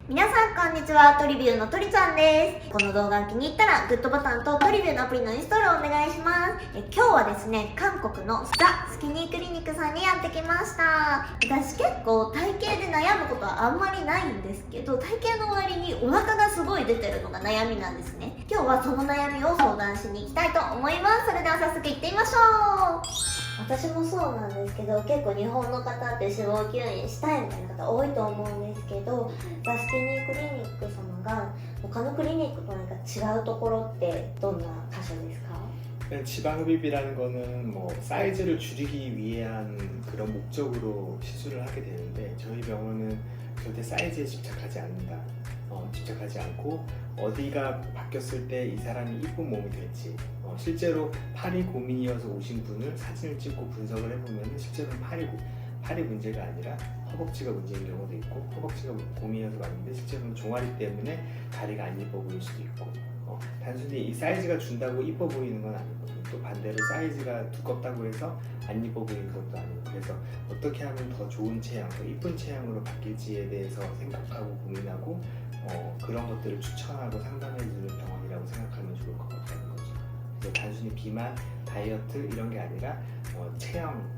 皆さんこんにちは、トリビューのトリちゃんです。この動画が気に入ったらグッドボタンとトリビューのアプリのインストールをお願いします。今日はですね、韓国のザ・スキニークリニックさんにやってきました。私結構体型で悩むことはあんまりないんですけど、体型の割にお腹がすごい出てるのが悩みなんですね。今日はその悩みを相談しに行きたいと思います。それでは早速行ってみましょう。私もそうなんですけど、結構日本の方って脂肪吸引したいみたいな方多いと思うんですけど、ザ・スキニークリニック様が他のクリニックと何か違うところってどんな箇所ですか？지방흡입이라는 거는 뭐 사이즈를 줄이기 위한 그런 목적으로 시술을 하게 되는데 저희 병원은 절대 사이즈에 집착하지 않는다. 집착하지 않고 어디가 바뀌었을 때 이 사람이 이쁜 몸이 될지 실제로 팔이 고민이어서 오신 분을 사진을 찍고 분석을 해보면 실제로는 팔이 문제가 아니라 허벅지가 문제인 경우도 있고 허벅지가 고민이어서 왔는데 실제로는 종아리 때문에 다리가 안 예뻐 보일 수도 있고 단순히 이 사이즈가 준다고 이뻐 보이는 건 아니거든요. 또 반대로 사이즈가 두껍다고 해서 안 이뻐 보이는 것도 아니고 그래서 어떻게 하면 더 좋은 체형, 더 이쁜 체형으로 바뀔지에 대해서 생각하고 고민하고 그런 것들을 추천하고 상담해주는 병원이라고 생각하면 좋을 것 같다는 거죠. 그래서 단순히 비만, 다이어트 이런 게 아니라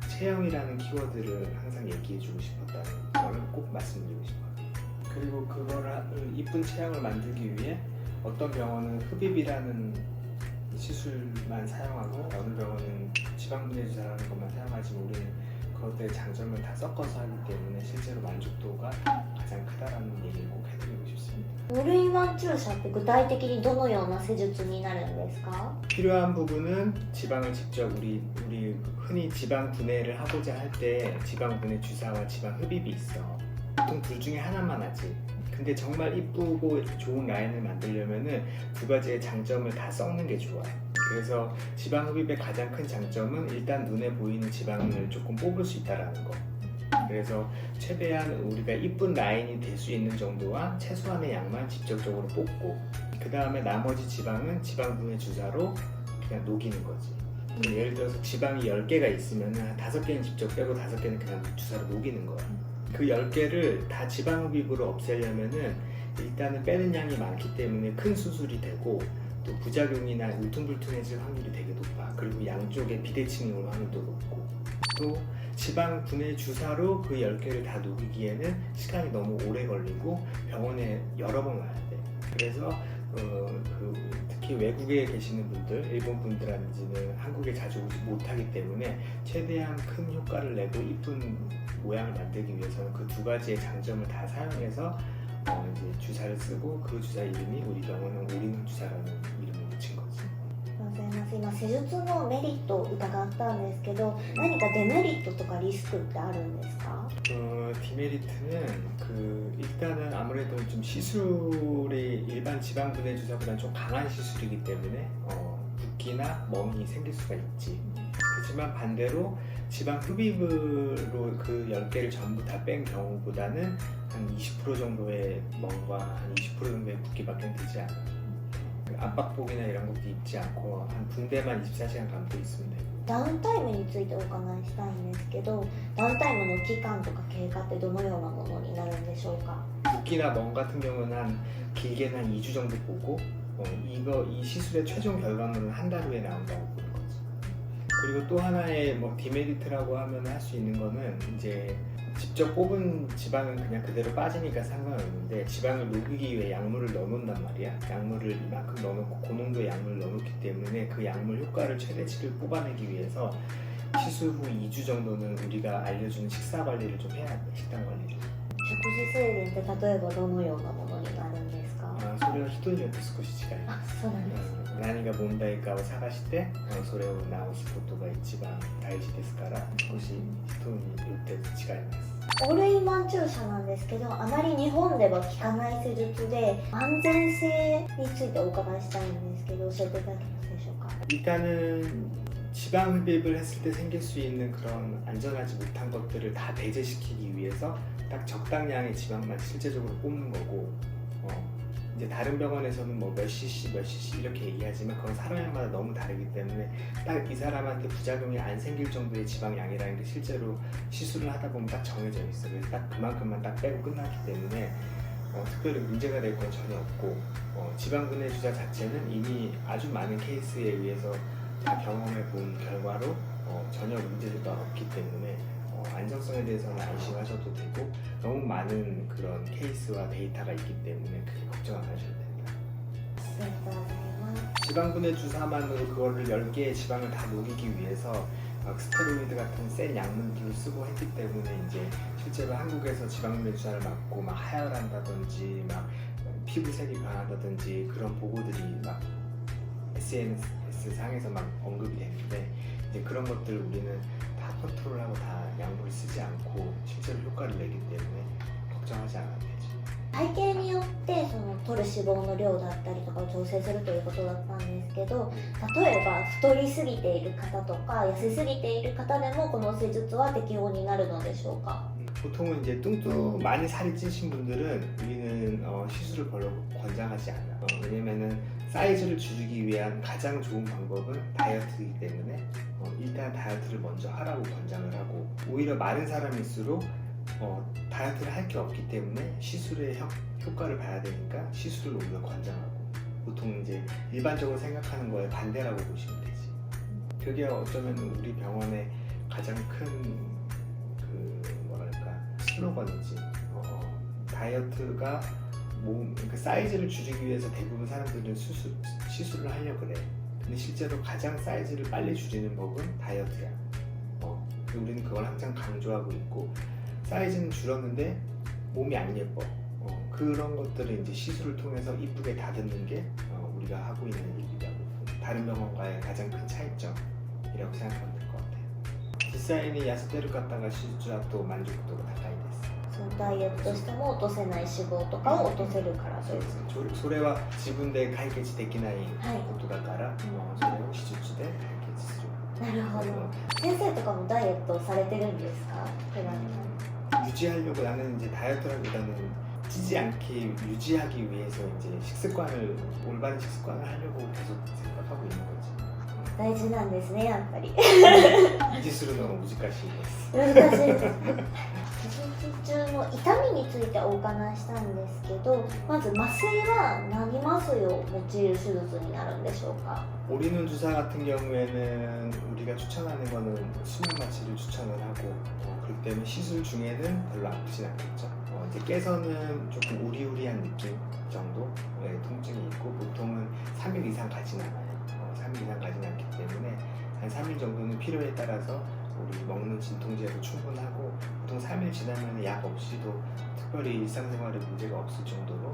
체형이라는 키워드를 항상 얘기해주고 싶었다는 거를 꼭 말씀드리고 싶어요. 그리고 그거를 이쁜 체형을 만들기 위해 어떤 병원은 흡입이라는 시술만 사용하고 어느 병원은 지방분해 주사라는 것만 사용하지만 우리는 그것들의 장점을 다 섞어서 하기 때문에 실제로 만족도가 가장 크다라는 얘기를 꼭 해드리고 싶습니다. オールインワン注射って具体的にどのような施術になるんですか？ 필요한 부분은 지방을 직접 우리 흔히 지방 분해를 하고자 할 때 지방 분해 주사와 지방 흡입이 있어. 보통 둘 중에 하나만 하지. 근데 정말 이쁘고 좋은 라인을 만들려면은 두 가지의 장점을 다 섞는 게 좋아. 그래서 지방 흡입의 가장 큰 장점은 일단 눈에 보이는 지방을 조금 뽑을 수 있다라는 거. 그래서 최대한 우리가 이쁜 라인이 될 수 있는 정도와 최소한의 양만 직접적으로 뽑고 그 다음에 나머지 지방은 지방 분해 주사로 그냥 녹이는 거지. 예를 들어서 지방이 10개가 있으면 한 5개는 직접 빼고 5개는 그냥 주사로 녹이는 거야. 그 10개를 다 지방흡입으로 없애려면은 일단은 빼는 양이 많기 때문에 큰 수술이 되고 또 부작용이나 울퉁불퉁해질 확률이 되게 높아. 그리고 양쪽에 비대칭이 올 확률도 높고 또 지방 분해 주사로 그 10개를 다 녹이기에는 시간이 너무 오래 걸리고 병원에 여러 번 와야 돼. 그래서 특히 외국에 계시는 분들, 일본 분들한테는 한국에 자주 오지 못하기 때문에 최대한 큰 효과를 내고 이쁜 모양을 만들기 위해서는 그 두 가지의 장점을 다 사용해서 이제 주사를 쓰고 그 주사 이름이 우리 병원은 올인원 주사라는 이름을 붙인 거지. 今施術のメリットを伺ったんですけど、何かデメリットとかリスクってあるんですか？ 디메리트는 일단은 아무래도 좀 시술이 일반 지방 분해 주사보다는 좀 강한 시술이기 때문에 붓기나 멍이 생길 수가 있지. 그렇지만 반대로 지방 흡입으로 그 10개를 전부 다 뺀 경우보다는 한 20% 정도의 멍과 한 20% 정도의 붓기밖에 되지 않아. 압박복이나 이런 것도 입지 않고 한 붕대만 24시간 감고 있으면 돼요. ダウンタイムについてお伺いしたいんですけど、ダウンタイムの期間とか経過ってどのようなものになるんでしょうか？ 붓기나 멍 같은 경우는 길게는 한 2주 정도 보고 이 시술의 최종 결과물은 한 달 후에 나온다고 보는 거지. 그리고 또 하나의 디메리트라고 하면 할 수 있는 거는 이제 직접 뽑은 지방은 그냥 그대로 빠지니까 상관없는데 지방을 녹이기 위해 약물을 넣어놓는단 말이야. 약물을 이만큼 넣어놓고 고농도의 약물을 넣어놓기 때문에 그 약물 효과를 최대치를 뽑아내기 위해서 시술 후 2주 정도는 우리가 알려주는 식사 관리를 좀 해야 돼. 식단 관리를. 食事制限って例えばどのようなものになるんですか？ それは人によって少し違いまあ、す。そうなんです。何が問題かを探してそれを直すことが一番大事ですから少し人によって違います。オールインワン注射なんですけど、あまり日本では効かない施術で安全性についてお伺いしたいんですけど、教えていただけますでしょうか？ 일단은 지방 흡입을 했을 때 생길 수 있는 그런 안전하지 못한 것들을 다 배제시키기 위해서 딱 적당량의 지방만 실제적으로 뽑는 거고 이제 다른 병원에서는 몇 cc 이렇게 얘기하지만 그건 사람마다 너무 다르기 때문에 딱 이 사람한테 부작용이 안 생길 정도의 지방량이라는 게 실제로 시술을 하다 보면 딱 정해져 있어. 그래서 딱 그만큼만 딱 빼고 끝나기 때문에 특별히 문제가 될 건 전혀 없고 지방 분해 주사 자체는 이미 아주 많은 케이스에 의해서 다 경험해 본 결과로 전혀 문제가 없기 때문에 안정성에 대해서는 안심하셔도 되고 너무 많은 그런 케이스와 데이터가 있기 때문에 크게 걱정 안 하셔도 됩니다. ありがとうございます。 지방 분해 주사만으로 그거를 10개의 지방을 다 녹이기 위해서 막 스테로이드 같은 센 약물들을 쓰고 했기 때문에 이제 실제로 한국에서 지방 분해 주사를 맞고 막 하혈한다든지 막 피부색이 변한다든지 그런 보고들이 막 SNS 상에서 막 언급이 되는데 이제 그런 것들 우리는 다 컨트롤하고 다 약물을 쓰지 않고 실제로 효과를 내기 때문에 걱정하지 않아도 되죠. 体型によってその取る脂肪の量だったりとかを調整するということだったんですけど、例えば太りすぎている方とか痩せすぎている方でもこの施術は適応になるのでしょうか？ 보통은 이제 많이 살이 찌신 분들은 우리는 시술을 별로 권장하지 않아요. 왜냐면은 사이즈를 줄이기 위한 가장 좋은 방법은 다이어트이기 때문에 일단 다이어트를 먼저 하라고 권장을 하고 오히려 마른 사람일수록 다이어트를 할 게 없기 때문에 시술의 효과를 봐야 되니까 시술을 오히려 권장하고 보통 이제 일반적으로 생각하는 거에 반대라고 보시면 되지. 그게 어쩌면 우리 병원의 가장 큰 슬로건이지. 다이어트가 그 사이즈를 줄이기 위해서 대부분 사람들은 시술을 하려고 그래. 근데 실제로 가장 사이즈를 빨리 줄이는 법은 다이어트야. 우리는 그걸 항상 강조하고 있고 사이즈는 줄었는데 몸이 안 예뻐. 그런 것들을 이제 시술을 통해서 이쁘게 다듬는 게 우리가 하고 있는 일이라고 다른 병원과의 가장 큰 차이점이라고 생각하면 될 것 같아요. 実際に痩せてる方が手術後満足度が高いです。そのダイエットしても落とせない脂肪とかを落とせるからです。それは自分で解決できないことだから、それを手術で解決する。なるほど。先生とかもダイエットをされてるんですか？普段。 유지하려고 나는 이제 다이어트라기보다는 찌지 않게 유지하기 위해서 이제 올바른 식습관을 하려고 계속 생각하고 있는 거지. 大事なんですね、やっぱり。維持するのが難しいです。難しいです。手術中の痛みについてお伺いしたんですけど、まず麻酔は何麻酔を用いる手術になるんでしょうか？ 올인원 주사 같은 경우에는 우리가 추천하는 거는 수면 마취를 추천을 하고 그렇기 때문에 시술 중에는 별로 아프진 않겠죠. 이제 깨서는 조금 우리우리한 느낌 정도의 통증이 있고 보통은 3일 이상 가진 않아요. 3일 이상 가진 않기 때문에 한 3일 정도는 필요에 따라서 우리 먹는 진통제로 충분하고 보통 3일 지나면 약 없이도 특별히 일상생활에 문제가 없을 정도로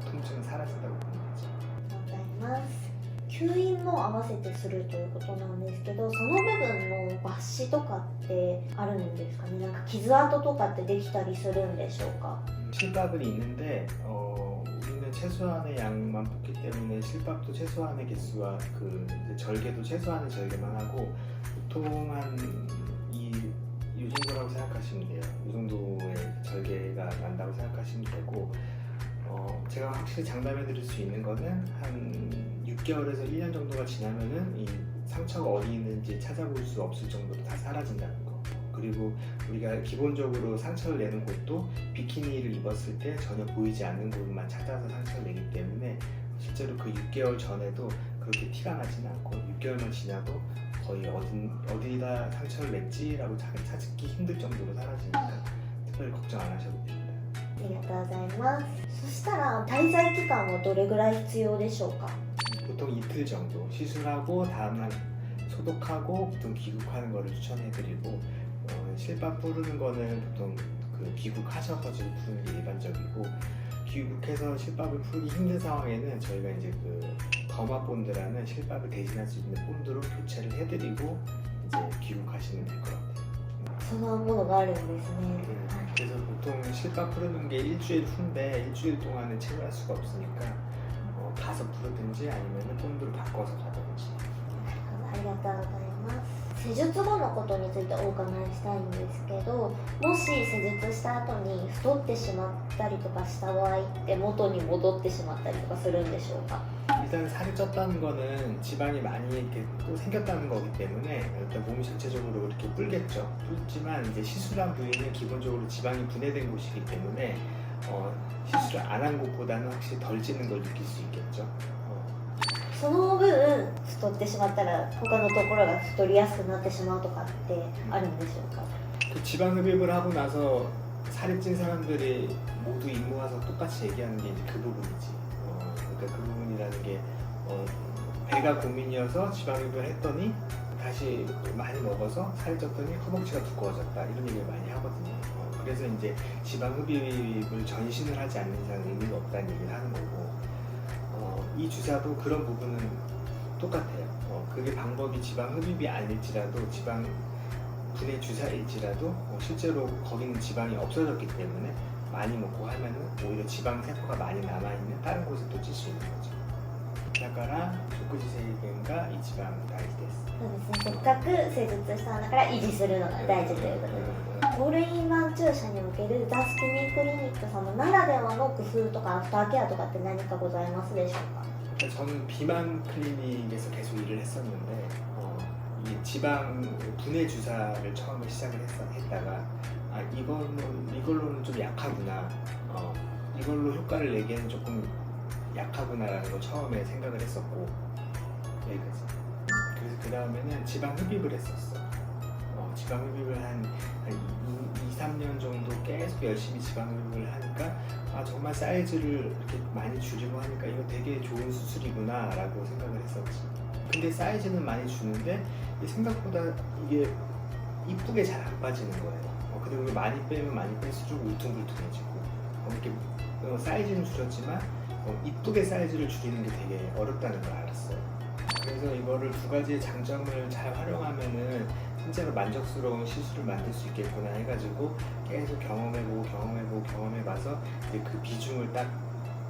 통증은 사라진다고 보면 되죠. 吸引も合わせてするということなんですけど、その部分の抜歯とかってあるんですかね。なんか傷跡とかってできたりするんでしょうか？ 실밥은 있는데 우리는 최소한의 양만 뽑기 때문에 실밥도 최소한의 개수와 그 이제 절개도 최소한의 절개만 하고 보통 이 정도라고 생각하시면 돼요. 이 정도의 절개가 난다고 생각하시면 되고 제가 확실히 장담해 드릴 수 있는 거는 한 6개월에서 1년 정도가 지나면은 이 상처가 어디 있는지 찾아볼 수 없을 정도로 다 사라진다는 거. 그리고 우리가 기본적으로 상처를 내는 곳도 비키니를 입었을 때 전혀 보이지 않는 곳만 찾아서 상처를 내기 때문에 실제로 그 6개월 전에도 그렇게 티가 나지는 않고 6개월만 지나도 거의 어디다 상처를 냈지라고 찾기 힘들 정도로 사라지니까 특별히 걱정 안 하셔도 됩니다. ありがとうございます。そしたら滞在期間はどれぐらい必要でしょうか？ 보통 이틀 정도 시술하고 다음날 소독하고 보통 귀국하는 거를 추천해드리고 실밥 뿌르는 거는 보통 그 귀국하셔가지고 푸는 게 일반적이고 귀국해서 실밥을 풀기 힘든 상황에는 저희가 이제 그 거마 본드라는 실밥을 대신할 수 있는 본드로 교체를 해드리고 이제 귀국하시면 될 것 같아요. そんなものがあるんですね。 그래서 보통 실밥 푸르는 게 일주일 후인데 일주일 동안은 체류할 수가 없으니까 가서 푸르든지 아니면 본드로 바꿔서 가든지. ありがとうございます。施術後のことについてお伺いしたいんですけど、もし施術した後に太ってしまったりとかした場合って元に戻ってしまったりとかするんでしょうか？ 일단 살이 쪘다는 거는 지방이 많이 이렇게 또 생겼다는 거기 때문에 일단 몸이 전체적으로 이렇게 불겠죠. 불지만 이제 시술한 부위는 기본적으로 지방이 분해된 곳이기 때문에 시술을 안 한 곳보다는 확실히 덜 찌는 걸 느낄 수 있겠죠. その分太ってしまったら他のところが太りやすくなってしまうとかってあるんでしょうか？ 그 지방 흡입을 하고 나서 살이 찐 사람들이 모두 입 모아서 똑같이 얘기하는 게 이제 그 부분이지. 그러니까 그 부분이라는 게 배가 고민이어서 지방 흡입을 했더니 다시 많이 먹어서 살이 쪘더니 허벅지가 두꺼워졌다 이런 얘기를 많이 하거든요. 그래서 이제 지방 흡입을 전신을 하지 않는 이상 의미가 없다는 얘기를 하는 거고, 이 주사도 그런 부분은 똑같아요. 그게 방법이 지방 흡입이 아닐지라도 지방 분해 주사일지라도 실제로 거기는 지방이 없어졌기 때문에 많이 먹고 하면은 오히려 지방 세포가 많이 남아있는 다른 곳에 또 찔 수 있는 거죠. だから食事制限が一番大事です。そうですね、せっかく施術したんだから維持するのが大事ということです。オールインワン注射におけるザ・スキニークリニック様ならではの工夫とかアフターケアとかって何かございますでしょうか？ 저는 비만 클리닉에서 계속 일을 했었는데 이 지방 분해 주사를 처음에 시작을 했다가 이걸로는 좀 약하구나, 이걸로 효과를 내기에는 조금 약하구나라는 걸 처음에 생각을 했었고, 여기까지. 그래서 그 다음에는 지방 흡입을 했었어. 지방 흡입을 한 2, 3년 정도 계속 열심히 지방 흡입을 하니까 정말 사이즈를 이렇게 많이 줄이고 하니까 이거 되게 좋은 수술이구나 라고 생각을 했었지. 근데 사이즈는 많이 주는데 생각보다 이게 이쁘게 잘 안 빠지는 거예요. 그리고 많이 빼면 많이 뺄수록 울퉁불퉁해지고, 이렇게 사이즈는 줄였지만 이쁘게 사이즈를 줄이는 게 되게 어렵다는 걸 알았어요. 그래서 이거를 두 가지의 장점을 잘 활용하면은 진짜로 만족스러운 시술을 만들 수 있겠구나 해가지고 계속 경험해봐서 이제 그 비중을 딱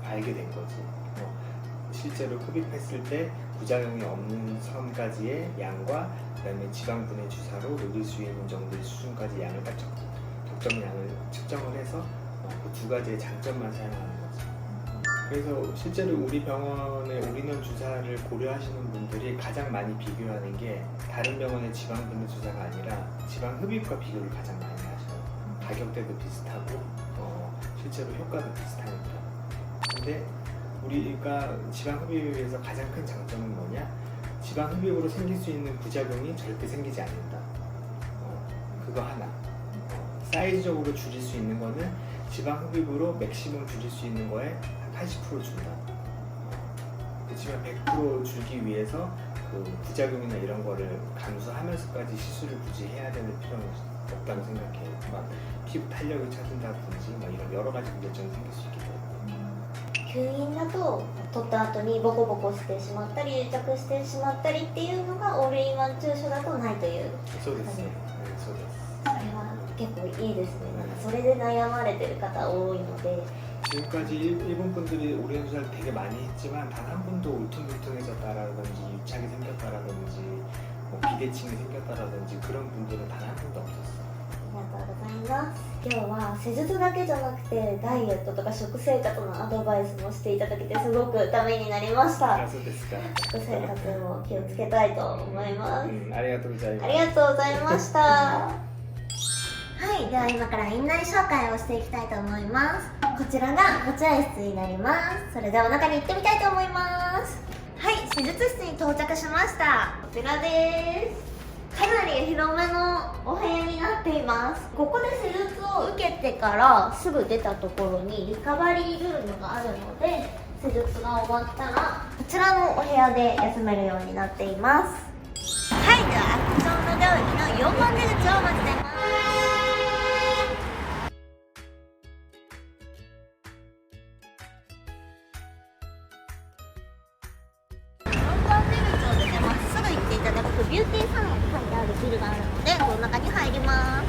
알게 된 거지. 실제로 흡입했을 때 부작용이 없는 선까지의 양과 그다음에 지방 분해 주사로 노릴 수 있는 정도의 수준까지 양을 딱 적정량을 측정을 해서 그 두 가지의 장점만 사용하는 거지. 그래서 실제로 우리 병원의 올인원 주사를 고려하시는 분들이 가장 많이 비교하는 게 다른 병원의 지방 분해 주사가 아니라 지방 흡입과 비교를 가장 많이 하셔요. 가격대도 비슷하고 실제로 효과도 비슷하니까. 근데 우리가 지방 흡입에 비해서 가장 큰 장점은 뭐냐? 지방 흡입으로 생길 수 있는 부작용이 절대 생기지 않는다. 그거 하나. 사이즈적으로 줄일 수 있는 거는 지방 흡입으로 맥시멈 줄일 수 있는 거에 80% 준다. 그렇지만 100% 줄기 위해서 그 부작용이나 이런 거를 감수하면서까지 시술을 굳이 해야 되는 필요는 없다고 생각해요. 막 피부 탄력을 찾는다든지 막 이런 여러 가지 문제점이 생길 수 있기 때문에. 吸引だと取った後にボコボコしてしまったり癒着してしまったりっていうのがオールインワン注射だとないという。そうですね。そうです。それは結構いいですね。なんかそれで悩まれてる方多いので。 지금까지 일본 분들이 올인원 주사를 되게 많이 했지만 단 한 번도 울퉁불퉁해졌다라든지 유착이 생겼다라든지 비대칭이 생겼다라든지 그런 분들은 단 한 번도 없었어요. ありがとうございます。今日は施術だけじゃなくてダイエットとか食生活のアドバイスもしていただけてすごくためになりました。そうですか。食生活も気をつけたいと思います。ありがとうございます。ありがとうございました。はい、では今から院内紹介をしていきたいと思います。こちらが待合室になります。それでは中に行ってみたいと思います。はい、手術室に到着しました。こちらです。かなり広めのお部屋になっています。ここで施術を受けてからすぐ出たところにリカバリールームがあるので、施術が終わったらこちらのお部屋で休めるようになっています。はい、ではアクションの料理の4本手術をまず出ます。ビューティーサロンに書いてあるビルがあるので、この中に入ります。